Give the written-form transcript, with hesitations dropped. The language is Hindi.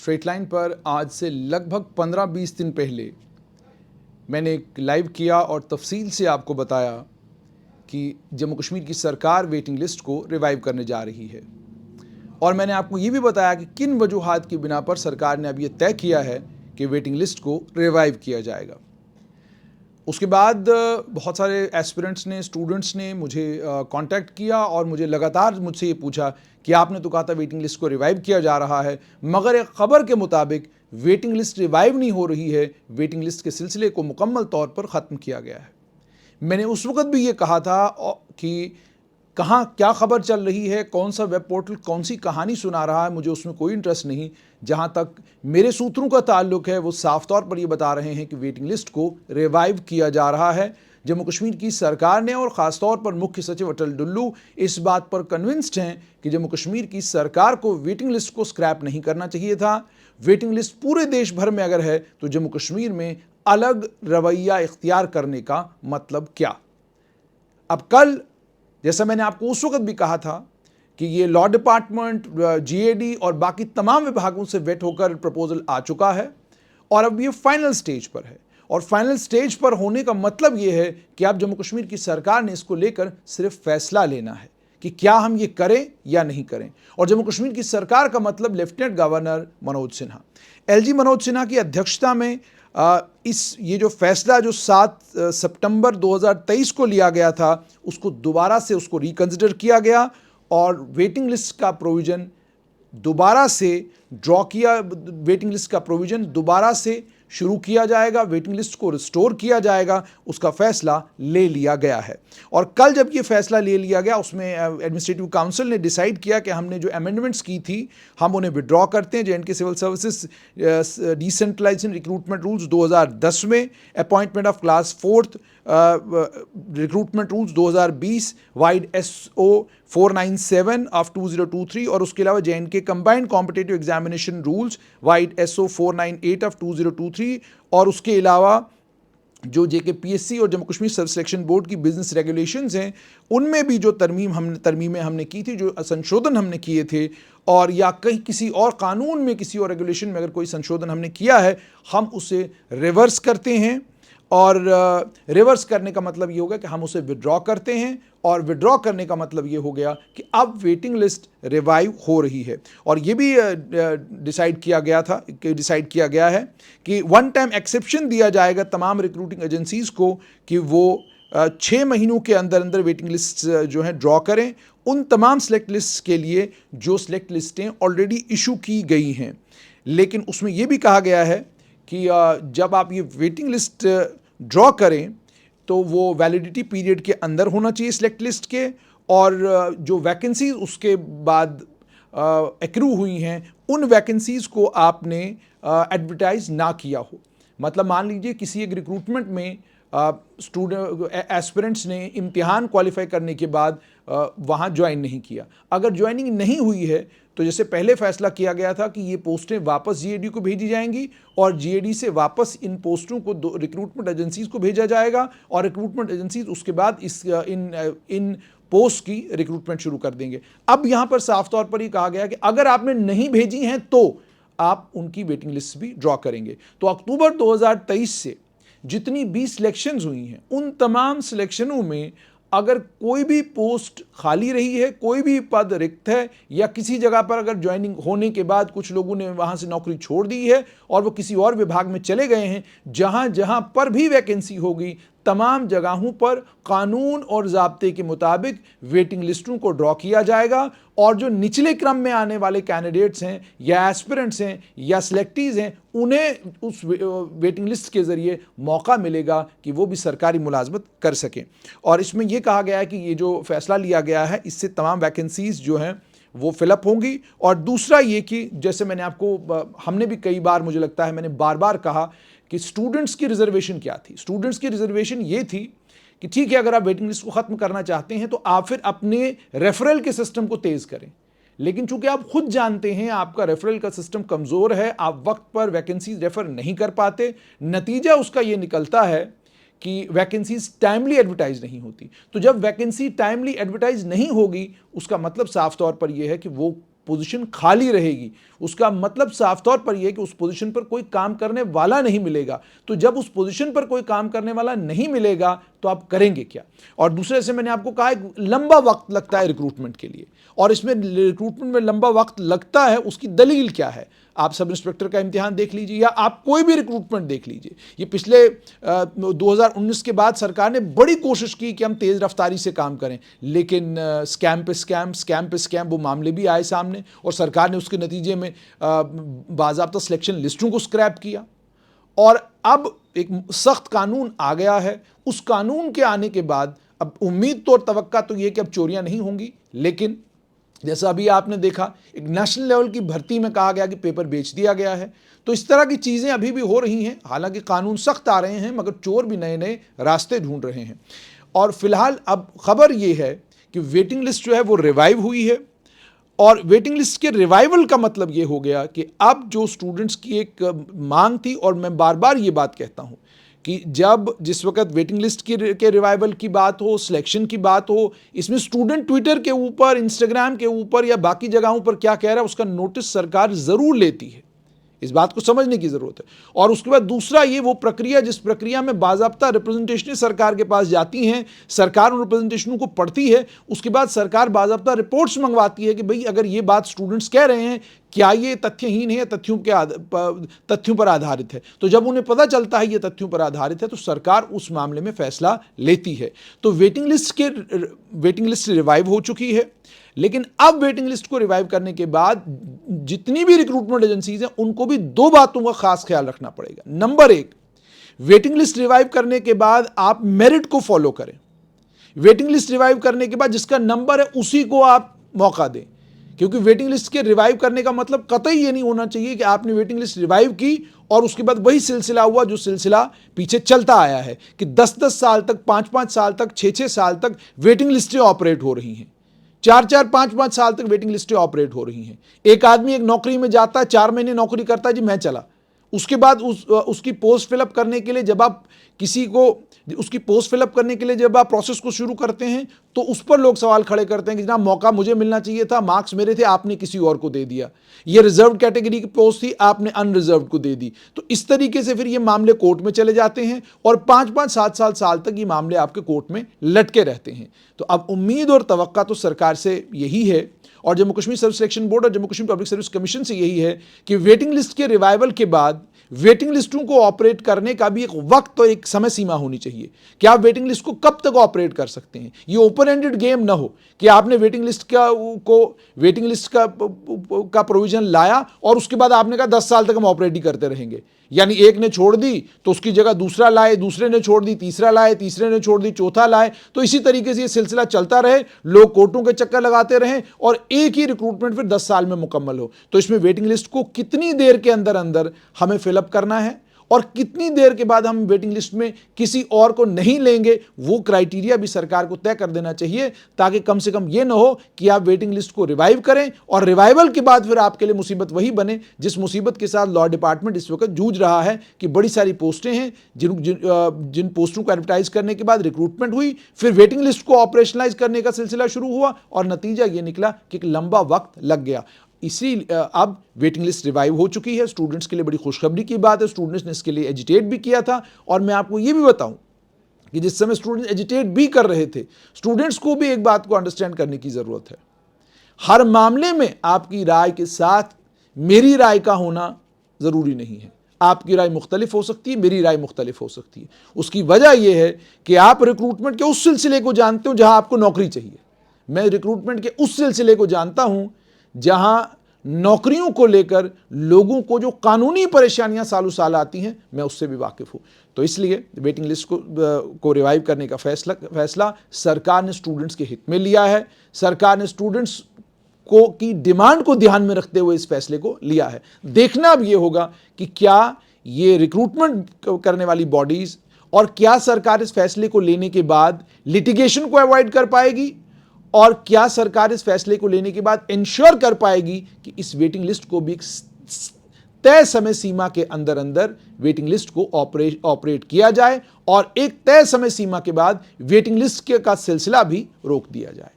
स्ट्रेट लाइन पर आज से लगभग 15-20 दिन पहले मैंने एक लाइव किया और तफसील से आपको बताया कि जम्मू कश्मीर की सरकार वेटिंग लिस्ट को रिवाइव करने जा रही है। और मैंने आपको ये भी बताया कि किन वजूहात की बिना पर सरकार ने अब ये तय किया है कि वेटिंग लिस्ट को रिवाइव किया जाएगा। उसके बाद बहुत सारे एस्पिरेंट्स ने, स्टूडेंट्स ने मुझे कांटेक्ट किया और मुझे लगातार मुझसे ये पूछा कि आपने तो कहा था वेटिंग लिस्ट को रिवाइव किया जा रहा है, मगर एक ख़बर के मुताबिक वेटिंग लिस्ट रिवाइव नहीं हो रही है, वेटिंग लिस्ट के सिलसिले को मुकम्मल तौर पर ख़त्म किया गया है। मैंने उस वक़्त भी ये कहा था कि कहाँ क्या ख़बर चल रही है, कौन सा वेब पोर्टल कौन सी कहानी सुना रहा है, मुझे उसमें कोई इंटरेस्ट नहीं। जहाँ तक मेरे सूत्रों का ताल्लुक है वो साफ तौर पर ये बता रहे हैं कि वेटिंग लिस्ट को रिवाइव किया जा रहा है। जम्मू कश्मीर की सरकार ने और ख़ास तौर पर मुख्य सचिव अटल डुल्लू इस बात पर कन्विंस्ड हैं कि जम्मू कश्मीर की सरकार को वेटिंग लिस्ट को स्क्रैप नहीं करना चाहिए था। वेटिंग लिस्ट पूरे देश भर में अगर है तो जम्मू कश्मीर में अलग रवैया इख्तियार करने का मतलब क्या। अब कल जैसा मैंने आपको उस वक्त भी कहा था कि ये लॉ डिपार्टमेंट, जीएडी और बाकी तमाम विभागों से वेट होकर प्रपोजल आ चुका है और अब ये फाइनल स्टेज पर है। और फाइनल स्टेज पर होने का मतलब ये है कि अब जम्मू कश्मीर की सरकार ने इसको लेकर सिर्फ फैसला लेना है कि क्या हम ये करें या नहीं करें। और जम्मू कश्मीर की सरकार का मतलब lieutenant governor Manoj Sinha, LG Manoj Sinha की अध्यक्षता में ये जो फैसला जो 7 सितंबर 2023 को लिया गया था उसको दोबारा से उसको रिकंसिडर किया गया और वेटिंग लिस्ट का प्रोविज़न दोबारा से वेटिंग लिस्ट का प्रोविज़न दोबारा से शुरू किया जाएगा, वेटिंग लिस्ट को रिस्टोर किया जाएगा, उसका फैसला ले लिया गया है। और कल जब ये फैसला ले लिया गया उसमें एडमिनिस्ट्रेटिव काउंसिल ने डिसाइड किया कि हमने जो अमेंडमेंट्स की थी हम उन्हें विड्रॉ करते हैं। J and K civil services decentralization recruitment rules 2010 में, appointment of class 4th recruitment rules 2020, vide SO 497 of 2023 और उसके अलावा J and K combined competitive examination rules vide SO 498 of 2023 और उसके अलावा जो JKPSC और Jammu Kashmir service selection board की बिजनेस रेगुलेशंस हैं उनमें भी जो तरमीमें हमने की थी, जो संशोधन हमने किए थे, और या कहीं किसी और कानून में किसी और रेगुलेशन में अगर कोई संशोधन हमने किया है हम उसे रिवर्स करते हैं। और रिवर्स करने का मतलब ये होगा कि हम उसे विड्रॉ करते हैं और विड्रॉ करने का मतलब ये हो गया कि अब वेटिंग लिस्ट रिवाइव हो रही है। और ये भी डिसाइड किया गया है कि वन टाइम एक्सेप्शन दिया जाएगा तमाम रिक्रूटिंग एजेंसीज़ को कि वो 6 महीनों के अंदर अंदर वेटिंग लिस्ट जो है ड्रॉ करें उन तमाम सेलेक्ट लिस्ट के लिए जो सेलेक्ट लिस्टें ऑलरेडी इशू की गई हैं। लेकिन उसमें यह भी कहा गया है कि जब आप ये वेटिंग लिस्ट ड्रॉ करें तो वो वैलिडिटी पीरियड के अंदर होना चाहिए सिलेक्ट लिस्ट के, और जो वैकेंसीज उसके बाद एक्रू हुई हैं उन वैकेंसीज़ को आपने एडवर्टाइज ना किया हो। मतलब मान लीजिए किसी एक रिक्रूटमेंट में एस्पिरेंट्स ने इम्तिहान क्वालिफाई करने के बाद वहाँ ज्वाइन नहीं किया, अगर ज्वाइनिंग नहीं हुई है तो जैसे पहले फैसला किया गया था कि ये पोस्टें वापस जीएडी को भेजी जाएंगी और जीएडी से वापस इन पोस्टों को रिक्रूटमेंट एजेंसीज़ को भेजा जाएगा और रिक्रूटमेंट एजेंसीज उसके बाद इन पोस्ट की रिक्रूटमेंट शुरू कर देंगे। अब यहाँ पर साफ तौर पर ये कहा गया कि अगर आपने नहीं भेजी हैं तो आप उनकी वेटिंग लिस्ट भी ड्रॉ करेंगे। तो अक्टूबर 2023 से जितनी भी सिलेक्शंस हुई हैं उन तमाम सिलेक्शनों में अगर कोई भी पोस्ट खाली रही है, कोई भी पद रिक्त है, या किसी जगह पर अगर ज्वाइनिंग होने के बाद कुछ लोगों ने वहाँ से नौकरी छोड़ दी है और वो किसी और विभाग में चले गए हैं, जहाँ जहाँ पर भी वैकेंसी होगी तमाम जगहों पर कानून और ज़ाब्ते के मुताबिक वेटिंग लिस्टों को ड्रॉ किया जाएगा और जो निचले क्रम में आने वाले कैंडिडेट्स हैं या एस्पिरेंट्स हैं या सिलेक्टीज़ हैं उन्हें उस वेटिंग लिस्ट के ज़रिए मौका मिलेगा कि वो भी सरकारी मुलाजमत कर सकें। और इसमें यह कहा गया है कि ये जो फैसला लिया गया है इससे तमाम वैकेंसीज़ जो हैं वो फिलअप होंगी। और दूसरा ये कि जैसे हमने भी कई बार, मुझे लगता है मैंने बार बार कहा कि स्टूडेंट्स की रिजर्वेशन क्या थी। स्टूडेंट्स की रिजर्वेशन ये थी कि ठीक है, अगर आप वेटिंग लिस्ट को ख़त्म करना चाहते हैं तो आप फिर अपने रेफरल के सिस्टम को तेज़ करें, लेकिन चूंकि आप खुद जानते हैं आपका रेफरल का सिस्टम कमज़ोर है, आप वक्त पर वैकेंसीज रेफर नहीं कर पाते, नतीजा उसका ये निकलता है कि वैकेंसीज टाइमली एडवर्टाइज नहीं होती। तो जब वैकेंसी टाइमली एडवर्टाइज नहीं होगी उसका मतलब साफ तौर पर यह है कि वो पोजीशन खाली रहेगी, उसका मतलब साफ तौर पर यह है कि उस पोजीशन पर कोई काम करने वाला नहीं मिलेगा। तो जब उस पोजीशन पर कोई काम करने वाला नहीं मिलेगा तो आप करेंगे क्या? और दूसरे से मैंने आपको कहा एक लंबा वक्त लगता है रिक्रूटमेंट के लिए, और इसमें रिक्रूटमेंट में लंबा वक्त लगता है, उसकी दलील क्या है? आप सब इंस्पेक्टर का इम्तिहान देख लीजिए या आप कोई भी रिक्रूटमेंट देख लीजिए। ये पिछले 2019 के बाद सरकार ने बड़ी कोशिश की कि हम तेज़ रफ्तारी से काम करें, लेकिन स्कैम पे स्कैम वो मामले भी आए सामने, और सरकार ने उसके नतीजे में बाज़ाब्ता सिलेक्शन लिस्टों को स्क्रैप किया। और अब एक सख्त कानून आ गया है। उस कानून के आने के बाद अब उम्मीद तो और तवक्का तो ये कि अब चोरियां नहीं होंगी, लेकिन जैसा अभी आपने देखा एक नेशनल लेवल की भर्ती में कहा गया कि पेपर बेच दिया गया है। तो इस तरह की चीज़ें अभी भी हो रही हैं। हालांकि कानून सख्त आ रहे हैं, मगर चोर भी नए नए रास्ते ढूंढ रहे हैं। और फिलहाल अब खबर ये है कि वेटिंग लिस्ट जो है वो रिवाइव हुई है, और वेटिंग लिस्ट के रिवाइवल का मतलब ये हो गया कि अब जो स्टूडेंट्स की एक मांग थी, और मैं बार बार ये बात कहता हूँ कि जब जिस वक्त वेटिंग लिस्ट के रिवाइवल की बात हो, सिलेक्शन की बात हो, इसमें स्टूडेंट ट्विटर के ऊपर, इंस्टाग्राम के ऊपर या बाकी जगहों पर क्या कह रहा है उसका नोटिस सरकार ज़रूर लेती है। इस बात को समझने की ज़रूरत है। और उसके बाद दूसरा ये वो प्रक्रिया जिस प्रक्रिया में बाज़ाब्ता रिप्रेजेंटेशन सरकार के पास जाती हैं, सरकार उन रिप्रेजेंटेशनों को पढ़ती है, उसके बाद सरकार बाज़ाब्ता रिपोर्ट्स मंगवाती है कि भाई अगर ये बात स्टूडेंट्स कह रहे हैं क्या ये तथ्यहीन है या तथ्यों पर आधारित है। तो जब उन्हें पता चलता है ये तथ्यों पर आधारित है तो सरकार उस मामले में फैसला लेती है। तो वेटिंग लिस्ट रिवाइव हो चुकी है, लेकिन अब वेटिंग लिस्ट को रिवाइव करने के बाद जितनी भी रिक्रूटमेंट एजेंसीज हैं उनको भी दो बातों का खास ख्याल रखना पड़ेगा। नंबर एक, वेटिंग लिस्ट रिवाइव करने के बाद आप मेरिट को फॉलो करें। वेटिंग लिस्ट रिवाइव करने के बाद जिसका नंबर है उसी को आप मौका दें, क्योंकि वेटिंग लिस्ट के रिवाइव करने का मतलब कतई ये नहीं होना चाहिए कि आपने वेटिंग लिस्ट रिवाइव की और उसके बाद वही सिलसिला हुआ जो सिलसिला पीछे चलता आया है कि 10-10 साल तक, 5-5 साल तक, 6-6 साल तक वेटिंग लिस्टें ऑपरेट हो रही हैं। 4-4, 5-5 साल तक वेटिंग लिस्टें ऑपरेट हो रही हैं। एक आदमी एक नौकरी में जाता है, 4 महीने नौकरी करता है, जी मैं चला। उसके बाद उसकी पोस्ट फिलअप करने के लिए जब आप उसकी पोस्ट फिलअप करने के लिए जब आप प्रोसेस को शुरू करते हैं तो उस पर लोग सवाल खड़े करते हैं कि जनाब मौका मुझे मिलना चाहिए था, मार्क्स मेरे थे, आपने किसी और को दे दिया। ये रिजर्व कैटेगरी की पोस्ट थी, आपने अनरिजर्व को दे दी। तो इस तरीके से फिर ये मामले कोर्ट में चले जाते हैं और 5-5, 7 साल तक ये मामले आपके कोर्ट में लटके रहते हैं। तो अब उम्मीद और तवक्का तो सरकार से यही है, और Jammu Kashmir service selection board और Jammu Kashmir public service commission से यही है कि वेटिंग लिस्ट के रिवाइवल के बाद वेटिंग लिस्टों को ऑपरेट करने का भी एक वक्त और एक समय सीमा होनी चाहिए कि आप वेटिंग लिस्ट को कब तक ऑपरेट कर सकते हैं। ये ओपन एंडेड गेम ना हो कि आपने वेटिंग लिस्ट का प्रोविजन लाया और उसके बाद आपने कहा 10 साल तक हम ऑपरेट ही करते रहेंगे। यानी एक ने छोड़ दी तो उसकी जगह दूसरा लाए, दूसरे ने छोड़ दी तीसरा लाए, तीसरे ने छोड़ दी चौथा लाए। तो इसी तरीके से ये सिलसिला चलता रहे, लोग कोर्टों के चक्कर लगाते रहें और एक ही रिक्रूटमेंट फिर 10 साल में मुकम्मल हो। तो इसमें वेटिंग लिस्ट को कितनी देर के अंदर अंदर हमें फिलअप करना है और कितनी देर के बाद हम वेटिंग लिस्ट में किसी और को नहीं लेंगे, वो क्राइटेरिया भी सरकार को तय कर देना चाहिए, ताकि कम से कम ये ना हो कि आप वेटिंग लिस्ट को रिवाइव करें और रिवाइवल के बाद फिर आपके लिए मुसीबत वही बने जिस मुसीबत के साथ लॉ डिपार्टमेंट इस वक्त जूझ रहा है कि बड़ी सारी पोस्टें हैं जिन पोस्टों को एडवर्टाइज करने के बाद रिक्रूटमेंट हुई, फिर वेटिंग लिस्ट को ऑपरेशनलाइज करने का सिलसिला शुरू हुआ और नतीजा ये निकला कि एक लंबा वक्त लग गया। अब वेटिंग लिस्ट रिवाइव हो चुकी है। स्टूडेंट्स के लिए बड़ी खुशखबरी की बात है, स्टूडेंट्स ने इसके लिए एजिटेट भी किया था। और मैं आपको ये भी बताऊं कि जिस समय स्टूडेंट्स एजिटेट भी कर रहे थे, स्टूडेंट्स को भी एक बात को अंडरस्टैंड करने की ज़रूरत है। हर मामले में आपकी राय के साथ मेरी राय का होना ज़रूरी नहीं है। आपकी राय मुख्तलिफ हो सकती है, मेरी राय मुख्तलिफ हो सकती है। उसकी वजह यह है कि आप रिक्रूटमेंट के उस सिलसिले को जानते हो जहां आपको नौकरी चाहिए। मैं रिक्रूटमेंट के उस सिलसिले को जानता हूं जहां नौकरियों को लेकर लोगों को जो कानूनी परेशानियां सालों साल आती हैं, मैं उससे भी वाकिफ हूं। तो इसलिए वेटिंग लिस्ट को रिवाइव करने का फैसला सरकार ने स्टूडेंट्स के हित में लिया है। सरकार ने स्टूडेंट्स की डिमांड को ध्यान में रखते हुए इस फैसले को लिया है। देखना अब यह होगा कि क्या ये रिक्रूटमेंट करने वाली बॉडीज और क्या सरकार इस फैसले को लेने के बाद लिटिगेशन को अवॉइड कर पाएगी और क्या सरकार इस फैसले को लेने के बाद इंश्योर कर पाएगी कि इस वेटिंग लिस्ट को भी एक तय समय सीमा के अंदर अंदर वेटिंग लिस्ट को ऑपरेट किया जाए और एक तय समय सीमा के बाद वेटिंग लिस्ट का सिलसिला भी रोक दिया जाए।